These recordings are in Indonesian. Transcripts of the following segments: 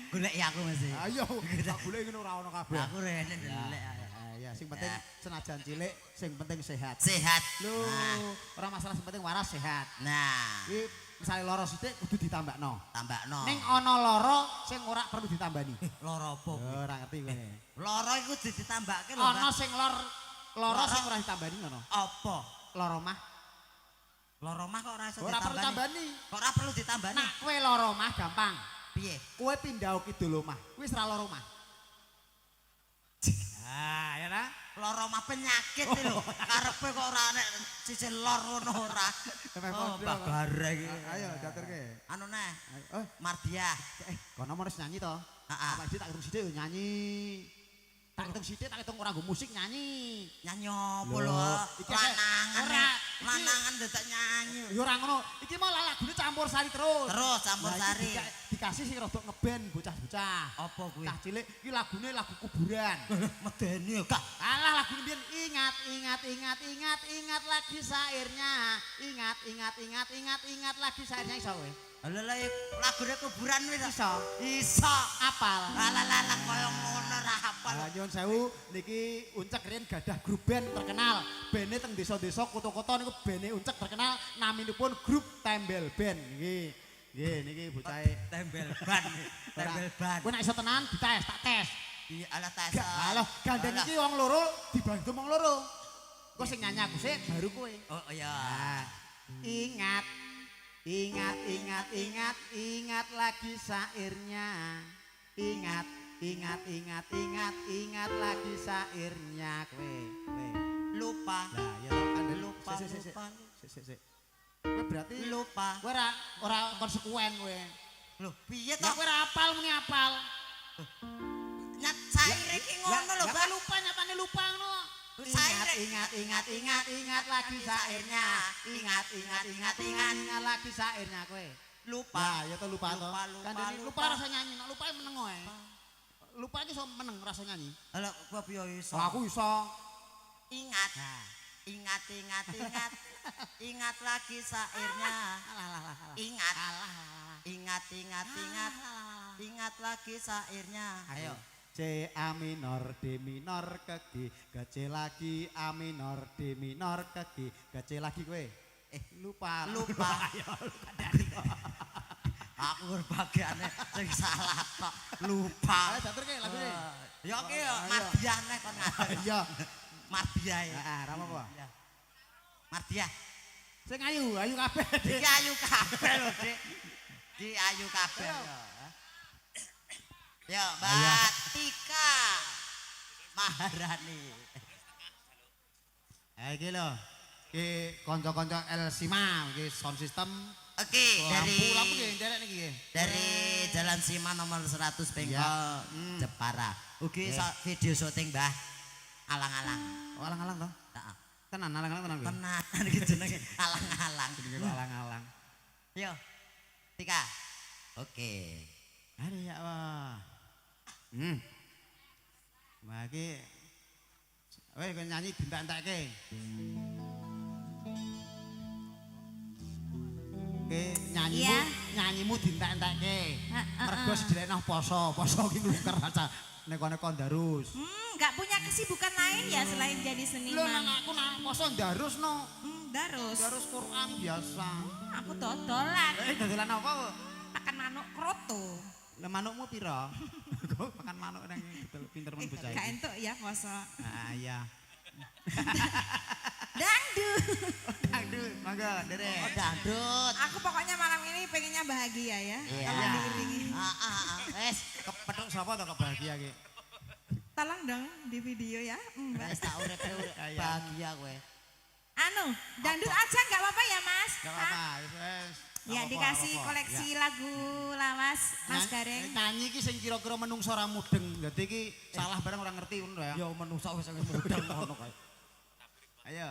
Golek ya aku Mas. Ayo, tak golek ngono ora ono kabeh. Aku rene golek. Ya, sing penting senajan cilik, sing penting sehat. Sehat. Lho, ora masalah sing penting waras sehat. Nah, Iki misale lara sithik kudu ditambakno. tambakno. Ning ana lara sing ora perlu ditambani. Lara apa? Ora ngerti kowe. Lara iku ditambahke lho. Ana sing lara sing ora ditambani ngono. Apa? Lara mah. Lara mah kok ora iso Ora perlu ditambani. Kok ora perlu ditambani? Nah, kowe lara mah gampang. Piye? Kowe pindah kidul omah. Wis ra lara omah. Ah, ya ta? Lara mah penyakit lho. Karepe kok ora nek sisi lor ngono ora. Oh, bagare iki. Ayo diaturke. Anu neh. Oh, Mardia. kono mau nyanyi to? Heeh. Apa iki tak hitung sithik yo nyanyi. Tak hitung sithik, tak hitung ora nggo musik nyanyi. Nyanyi apa lho? Loh, iki Lanangan. ora. Lanangan ndetek nyanyi. Ya ora ngono. Iki mau lagune campur sari terus. Terus campur Lah, sari. iki dikasih sing rada ngeben bocah-bocah. Apa kuwi? Cah cilik iki lagune lagu kuburan. Medeni kak. Alah lagu biyen ingat lagi sairnya. Ingat lagi sairnya iso kowe. Lha lagune kuburan wis Iso. Iso. Apal. Ala koyo ngono ra hafal. Nyun sewu niki Uncek riyen gadah grup band terkenal. Bene teng desa-desa kota-kota niku bene Uncek terkenal naminipun grup Tembel Band niki. Nggih niki bocahe Tembel ban. Tembel ban. Kowe nek iso tenan dites, tak tes. Di ala tes. Alah, gandeng iki wong loro dibantu wong loro. Kok sing nyanyi aku sik baru kowe. Oh iya. Nah, ingat lagi sairnya. Ingat lagi sairnya kowe. Lupa. Lah ya to kan Lupa. Sik. Kowe berarti Lupa. kowe ora konsekuen kowe. Loh, piye Ya to? kowe ora apal muni apal. Nyat saire iki ngono lho, Ya Pak. lupa nyatane lupa ngono. Saire. Ingat lagi sairnya. Ingat lagi sairnya kowe. Lupa. Nah, ya to lupa to. Lupa, Kan lupa. lupa rasa nyanyi, nek lupa meneng wae. Lupa iki iso meneng rasa nyanyi. Lah gua piye iso? Oh, aku iso. Ingat. Ingat. Ingat lagi sairnya. Ingat. Ingat. Ingat lagi sairnya. Ayo. C A minor D minor ke G ke C lagi A minor D minor ke G ke C lagi kowe. Lupa. Aku berbagiannya sing salah kok. Lupa. Ayo caturke lagune. Ya oke ya, Mardia nek kon ngatur. Iya. Mardia ya. Heeh, ra apa-apa. Mardia. Sing ayu kabeh. Iki ayu kabeh lho, Dik. Iki ayu kabeh yo. Yo, Mbak Tika. Maharani. Iki lho. Iki kanca-kanca El Sima, iki sound system. Oke, Lampu nggih nderek niki nggih. dari Jalan Sima nomor 100 Bengkol Jepara. Ugi video syuting Mbah alang-alang. Oh, alang-alang to? Heeh. Tenan alang-alang tenan nggih. Tenan iki jenenge alang-alang. Alang-alang. Yo. Tika. Oke. Ada ya wah. Wah iki weh kon nyanyi dintek-entekke. Nyanyimu dintek-entekke. Mergo sedhelekno poso iki ngluker aja neko-neko ndarus. Nggak punya kesibukan lain ya selain jadi Lho seniman. nang aku nang poso ndarus no. Darus. Darus Quran biasa. Aku dodolan. Dodolan apa? Makan manuk kroto. Lah manukmu pira? Kok makan manuk nang pinter men bocah Gak iki. entuk ya poso. Ah iya. Dangdut. Dangdut, mangga derek. Oh, dangdut. Aku pokoknya malam ini pengennya bahagia ya. Iya. Kalau diiringi. Wes kepethuk sapa to kebahagia iki? Tolong dong di video ya. Mbak. Wis tak urip bahagia kowe. Anu, dangdut aja nggak apa-apa ya Mas. Enggak Hah? apa-apa, wes. Ya dikasih koleksi lagu lawas Mas Gareng. Nyanyi iki sing kira-kira menungso ora mudeng. Dadi iki salah barang ora ngerti ngono ya. Ya menungso wis mudeng ngono kae. Ayo.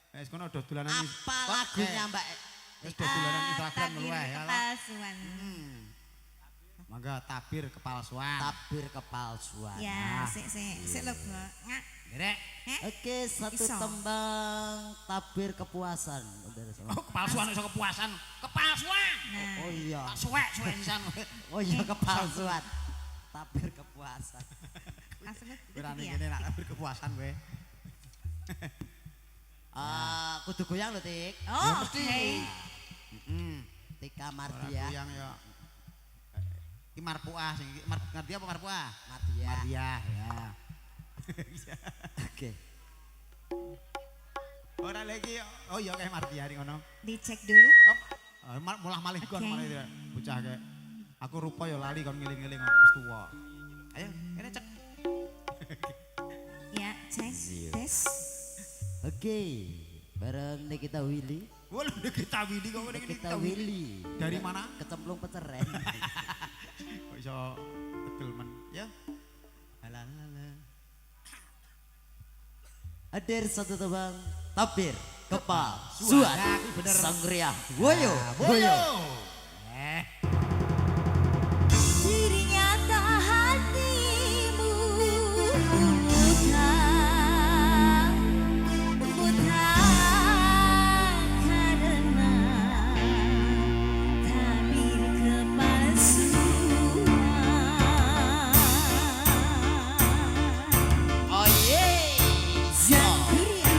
Wes kono dolanan Apa lagunya Mbak? Wis dolanan Instagram dulu ya. Kepalsuan. Mangga tabir kepalsuan. Tabir kepalsuan. Ya, sik lho, Bro. Rek. Oke, satu Iso. tembang tabir kepuasan. Oh, kepalsuan iso kepuasan. Kepalsuan. Nah, Oh iya. Tak suwek insan. Oh iya kepalsuan. Tabir kepuasan. langsung Berani ya. gini nak berkepuasan gue. Kudu goyang lho, Tik. Oh, oke. Tika Orang Mardia. yang ya. Ki Marpuah sing ngerti apa Marpuah? Mardia. Mardiah ya. Oke. Ora lagi. Oh iya kayak Mardiah ning ngono. Dicek dulu. Mulah malih kon Oke. malih tidak. Bocah kayak aku rupa ya lali kon ngiling-ngiling wis tuwa. Ayo, kene cek. Ya, cek. Tes. Oke. Bareng Nikita Willy. Walah kita Willy kok ngene Nikita Willy. Dari mana? Kecemplung peceren. Kok iso betul men. Ya. Halalala. Hadir satu tembang tabir kepal suat Nah, aku bener. sangria woyo Boyo. Dirinya tak hatimu buta karena tabir kepalsuan. oh yeah Sangria.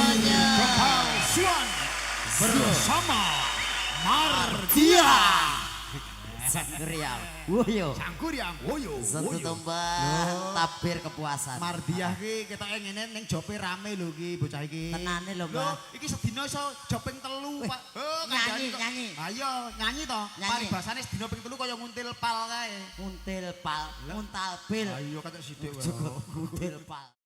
semuanya. Kepalsuan bersama Mardia. Sangkuriang. Woyo. Sangkuriang woyo. Satu tombak tabir kepuasan. Mardiah ki ketoke ngene ning jope rame lho ki bocah iki. Tenane lho, Lho, Mbah. iki sedina iso joping telu, Pak. nyanyi, nyanyi. Ayo, nyanyi to. Nyanyi. Paribasane sedina ping telu kaya nguntil pal kae. Muntil pal, muntal pil. Ayo kata sithik wae. Cukup muntil pal.